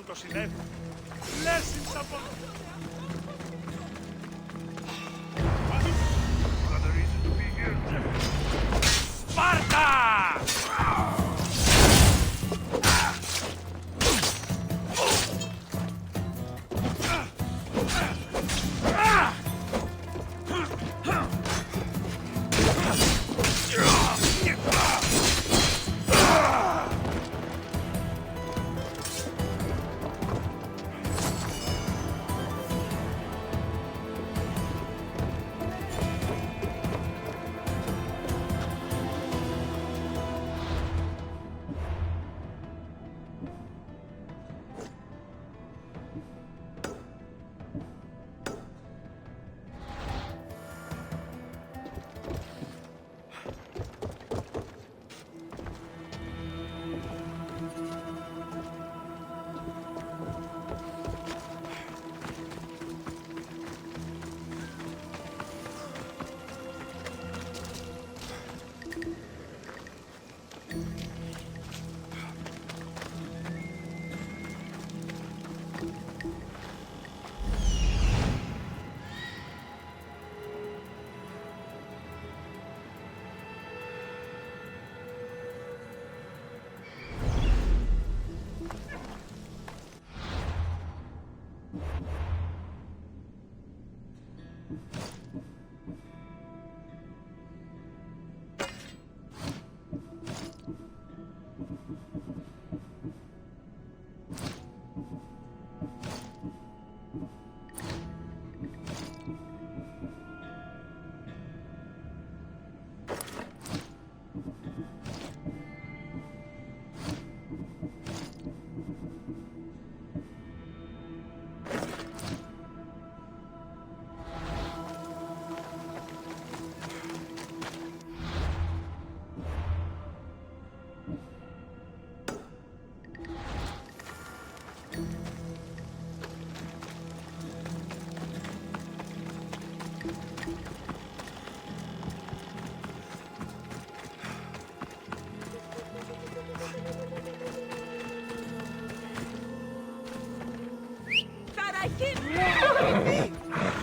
Το συνέβη. Blessings από... Another reason to be here. Sparta!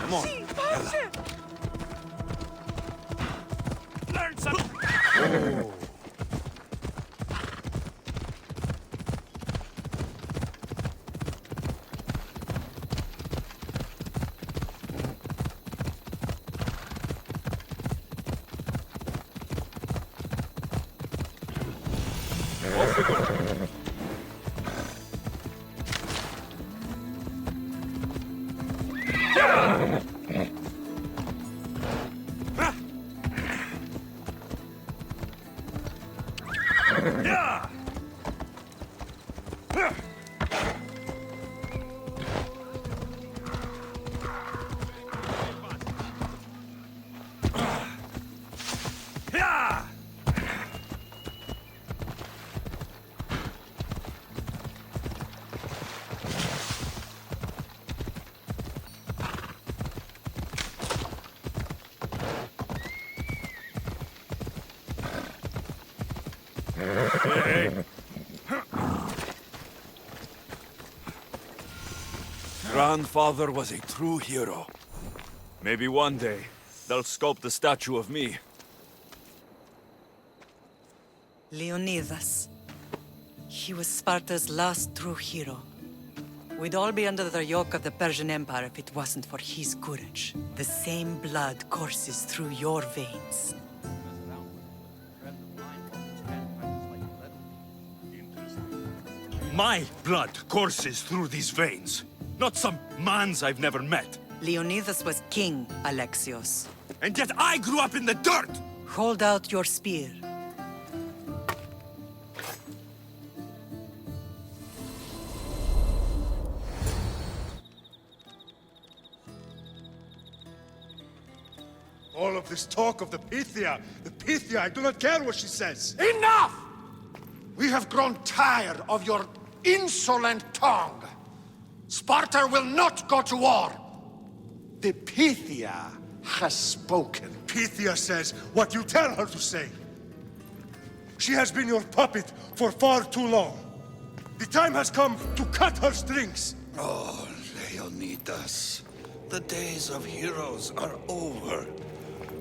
Come on. Sì, Parte! Learn some... Oh. Off we go. Grandfather was a true hero. Maybe one day, they'll sculpt a statue of me. Leonidas. He was Sparta's last true hero. We'd all be under the yoke of the Persian Empire if it wasn't for his courage. The same blood courses through your veins. My blood courses through these veins. Not some man's I've never met. Leonidas was king, Alexios. And yet I grew up in the dirt! Hold out your spear. All of this talk of the Pythia, I do not care what she says. Enough! We have grown tired of your insolent tongue. Sparta will not go to war. The Pythia has spoken. Pythia says what you tell her to say. She has been your puppet for far too long. The time has come to cut her strings. Oh, Leonidas, the days of heroes are over.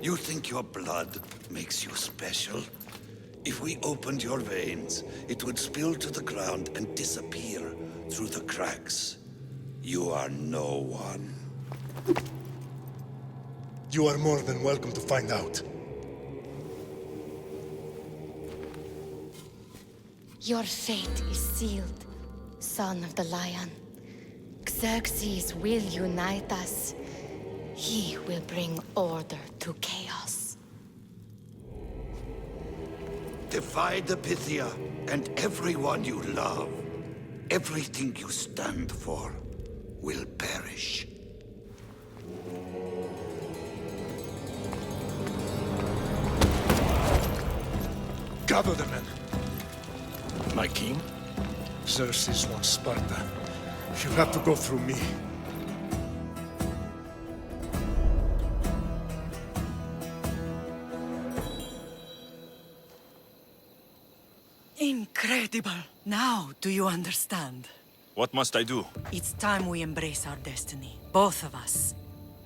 You think your blood makes you special? If we opened your veins, it would spill to the ground and disappear through the cracks. You are no one. You are more than welcome to find out. Your fate is sealed, son of the lion. Xerxes will unite us. He will bring order to chaos. Defy the Pythia and everyone you love. Everything you stand for will perish. Gather the men. My king? Xerxes wants Sparta. She'll have to go through me. Incredible! Now, do you understand? What must I do? It's time we embrace our destiny. Both of us.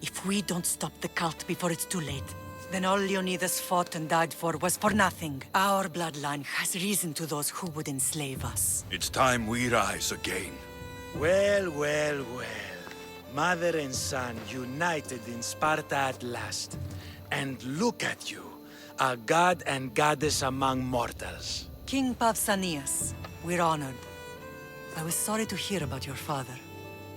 If we don't stop the cult before it's too late, then all Leonidas fought and died for was for nothing. Our bloodline has reason to those who would enslave us. It's time we rise again. Well, well, well. Mother and son united in Sparta at last. And look at you, a god and goddess among mortals. King Pausanias, we're honored. I was sorry to hear about your father.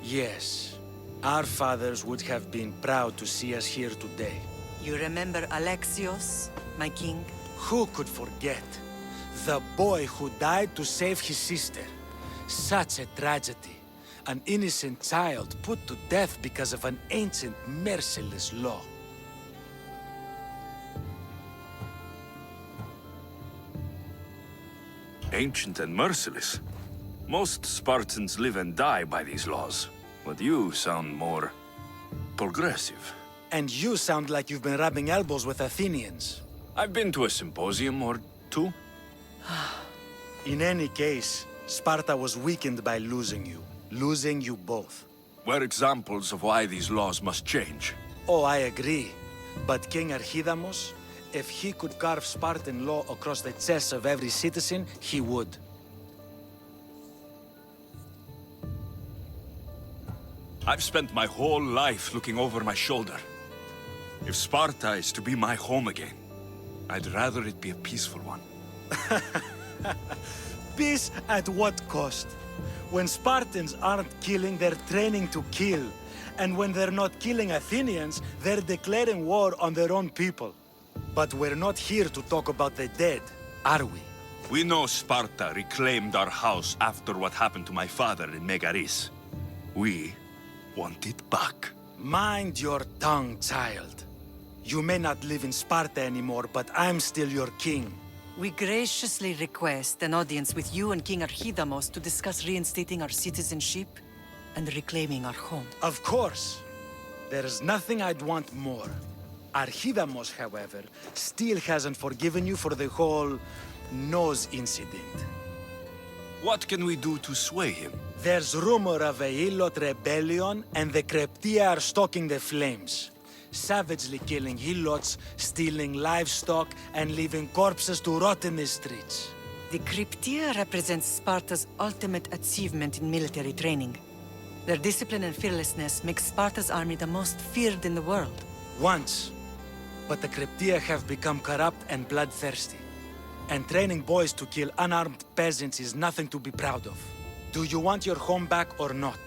Yes, our fathers would have been proud to see us here today. You remember Alexios, my king? Who could forget? The boy who died to save his sister. Such a tragedy. An innocent child put to death because of an ancient, merciless law. Ancient and merciless. Most Spartans live and die by these laws. But you sound more progressive. And you sound like you've been rubbing elbows with Athenians. I've been to a symposium or two. In any case, Sparta was weakened by losing you. Losing you both. We're examples of why these laws must change. Oh, I agree. But King Archidamos, if he could carve Spartan law across the chests of every citizen, he would. I've spent my whole life looking over my shoulder. If Sparta is to be my home again, I'd rather it be a peaceful one. Peace at what cost? When Spartans aren't killing, they're training to kill. And when they're not killing Athenians, they're declaring war on their own people. But we're not here to talk about the dead, are we? We know Sparta reclaimed our house after what happened to my father in Megaris. We want it back. Mind your tongue, child. You may not live in Sparta anymore, but I'm still your king. We graciously request an audience with you and King Archidamos to discuss reinstating our citizenship and reclaiming our home. Of course. There's nothing I'd want more. Archidamos, however, still hasn't forgiven you for the whole nose incident. What can we do to sway him? There's rumor of a Helot rebellion, and the Kryptia are stalking the flames. Savagely killing Helots, stealing livestock, and leaving corpses to rot in the streets. The Kryptia represents Sparta's ultimate achievement in military training. Their discipline and fearlessness make Sparta's army the most feared in the world. Once. But the Kryptia have become corrupt and bloodthirsty. And training boys to kill unarmed peasants is nothing to be proud of. Do you want your home back or not?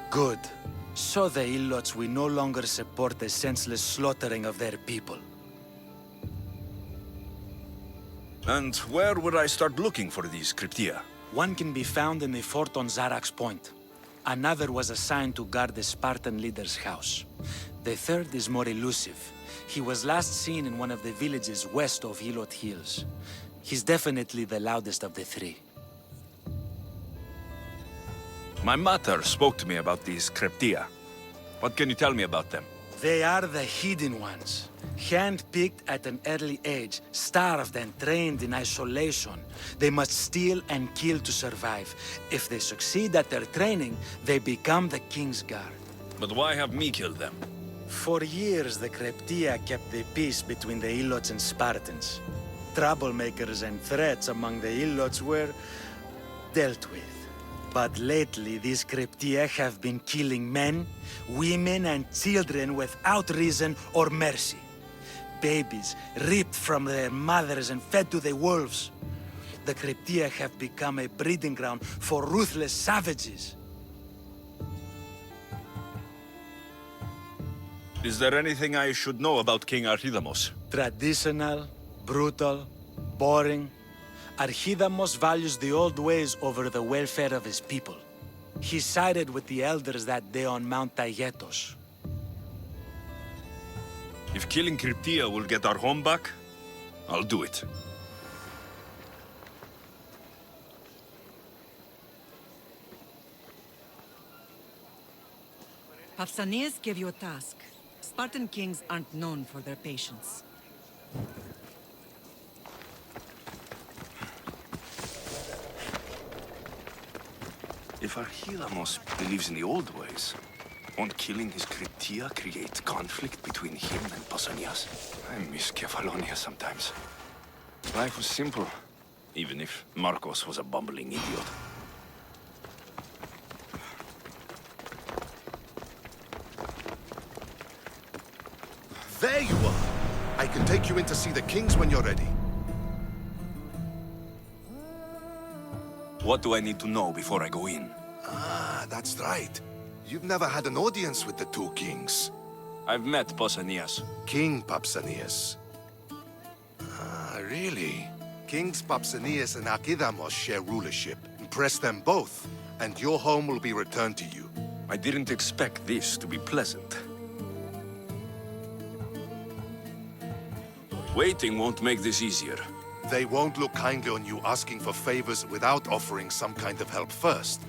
Good. So the Ilots will no longer support the senseless slaughtering of their people. And where would I start looking for these cryptia? One can be found in the fort on Zarak's Point. Another was assigned to guard the Spartan leader's house. The third is more elusive. He was last seen in one of the villages west of Hilot Hills. He's definitely the loudest of the three. My mater spoke to me about these cryptia. What can you tell me about them? They are the hidden ones. Hand-picked at an early age, starved and trained in isolation. They must steal and kill to survive. If they succeed at their training, they become the King's Guard. But why have me killed them? For years, the Cryptia kept the peace between the Ilots and Spartans. Troublemakers and threats among the Ilots were dealt with. But lately, these Cryptia have been killing men, women, and children without reason or mercy. Babies ripped from their mothers and fed to the wolves. The Cryptia have become a breeding ground for ruthless savages. Is there anything I should know about King Archidamos? Traditional, brutal, boring. Archidamos values the old ways over the welfare of his people. He sided with the elders that day on Mount Taygetos. If killing Cryptia will get our home back, I'll do it. Pausanias gave you a task. Spartan kings aren't known for their patience. If Archidamos believes in the old ways, won't killing his Cryptia create conflict between him and Pausanias? I miss Kefalonia sometimes. Life was simple, even if Marcos was a bumbling idiot. There you are! I can take you in to see the kings when you're ready. What do I need to know before I go in? Ah, that's right. You've never had an audience with the two kings. I've met Pausanias. King Pausanias. Ah, really? Kings Pausanias and Archidamos share rulership. Impress them both, and your home will be returned to you. I didn't expect this to be pleasant. Waiting won't make this easier. They won't look kindly on you asking for favors without offering some kind of help first,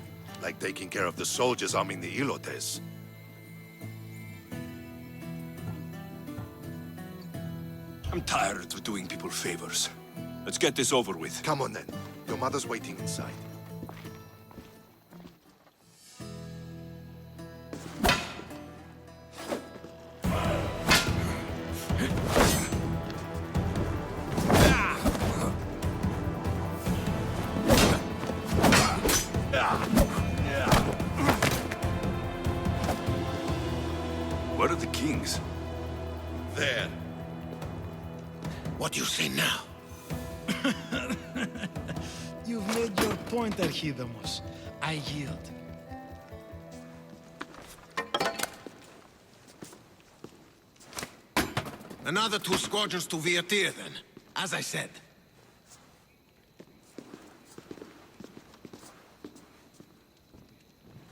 like taking care of the soldiers arming the Ilotes. I'm tired of doing people favors. Let's get this over with. Come on then. Your mother's waiting inside. Where are the kings? There. What do you say now? You've made your point, Archidamos. I yield. Another 2 squadrons to Viatir, then. As I said.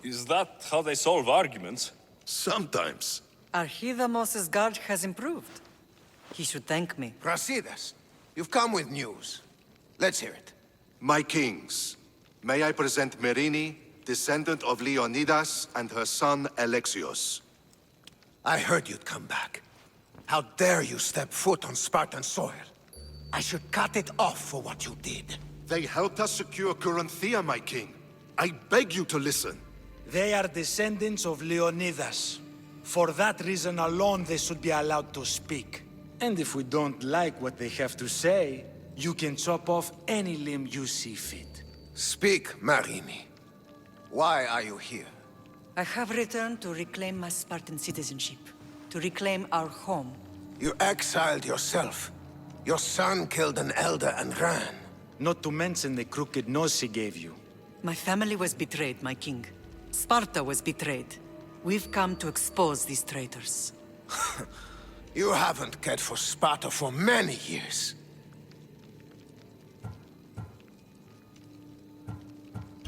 Is that how they solve arguments? Sometimes. Archidamos's guard has improved. He should thank me. Brasidas, you've come with news. Let's hear it. My kings, may I present Merini, descendant of Leonidas, and her son Alexios. I heard you'd come back. How dare you step foot on Spartan soil? I should cut it off for what you did. They helped us secure Corinthia, my king. I beg you to listen. They are descendants of Leonidas. For that reason alone, they should be allowed to speak. And if we don't like what they have to say, you can chop off any limb you see fit. Speak, Marini. Why are you here? I have returned to reclaim my Spartan citizenship, to reclaim our home. You exiled yourself. Your son killed an elder and ran. Not to mention the crooked nose he gave you. My family was betrayed, my king. Sparta was betrayed. We've come to expose these traitors. You haven't cared for Sparta for many years.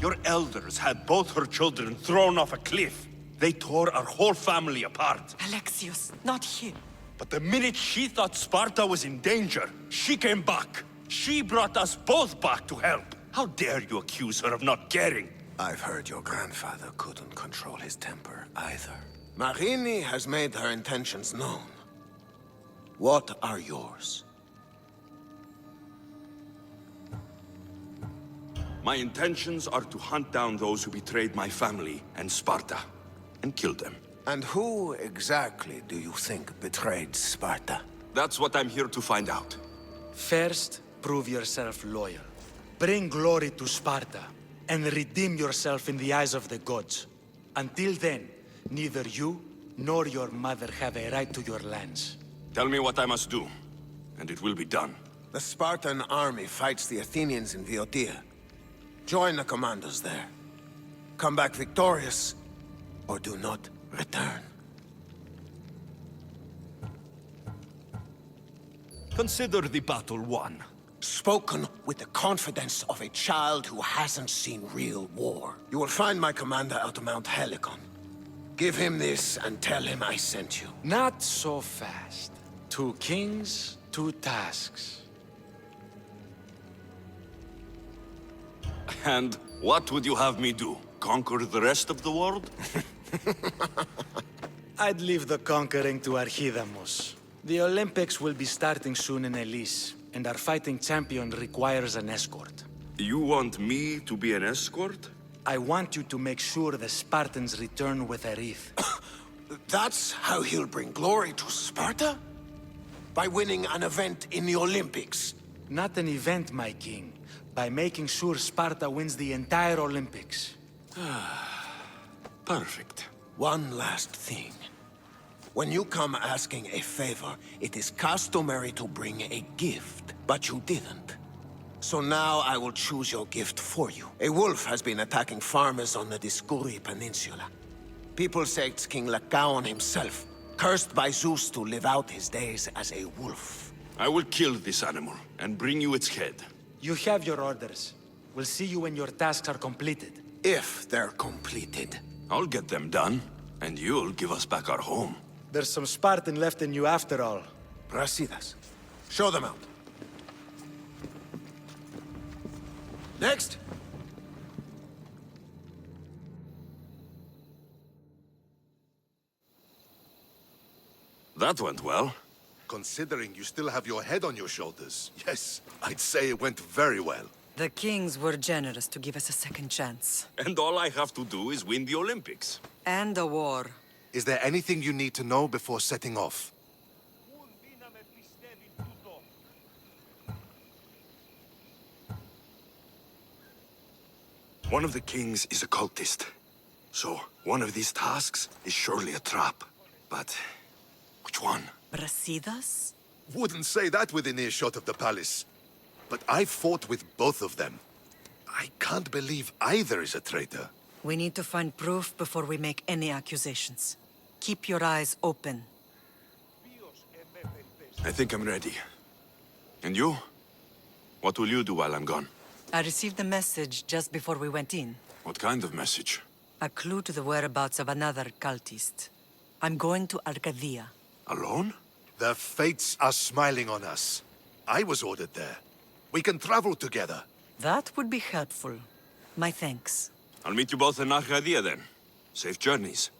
Your elders had both her children thrown off a cliff. They tore our whole family apart. Alexios, not him. But the minute she thought Sparta was in danger, she came back. She brought us both back to help. How dare you accuse her of not caring? I've heard your grandfather couldn't control his temper either. Marini has made her intentions known. What are yours? My intentions are to hunt down those who betrayed my family and Sparta, and kill them. And who exactly do you think betrayed Sparta? That's what I'm here to find out. First, prove yourself loyal. Bring glory to Sparta, and redeem yourself in the eyes of the gods. Until then, neither you nor your mother have a right to your lands. Tell me what I must do, and it will be done. The Spartan army fights the Athenians in Boeotia. Join the commandos there. Come back victorious, or do not return. Consider the battle won. Spoken with the confidence of a child who hasn't seen real war. You will find my commander at Mount Helicon. Give him this and tell him I sent you. Not so fast. 2 kings, 2 tasks. And what would you have me do? Conquer the rest of the world? I'd leave the conquering to Archidamos. The Olympics will be starting soon in Elise, and our fighting champion requires an escort. You want me to be an escort? I want you to make sure the Spartans return with a wreath. That's how he'll bring glory to Sparta? By winning an event in the Olympics? Not an event, my king. By making sure Sparta wins the entire Olympics. Perfect. One last thing. When you come asking a favor, it is customary to bring a gift, but you didn't. So now I will choose your gift for you. A wolf has been attacking farmers on the Discuri Peninsula. People say it's King Lycaon himself, cursed by Zeus to live out his days as a wolf. I will kill this animal and bring you its head. You have your orders. We'll see you when your tasks are completed. If they're completed. I'll get them done, and you'll give us back our home. There's some Spartan left in you after all. Brasidas. Show them out. Next. That went well. Considering you still have your head on your shoulders, yes, I'd say it went very well. The kings were generous to give us a second chance. And all I have to do is win the Olympics. And a war. Is there anything you need to know before setting off? One of the kings is a cultist. So, one of these tasks is surely a trap. But, which one? Brasidas? Wouldn't say that within earshot of the palace. But I fought with both of them. I can't believe either is a traitor. We need to find proof before we make any accusations. Keep your eyes open. I think I'm ready. And you? What will you do while I'm gone? I received a message just before we went in. What kind of message? A clue to the whereabouts of another cultist. I'm going to Arcadia. Alone? The fates are smiling on us. I was ordered there. We can travel together. That would be helpful. My thanks. I'll meet you both in Arcadia then. Safe journeys.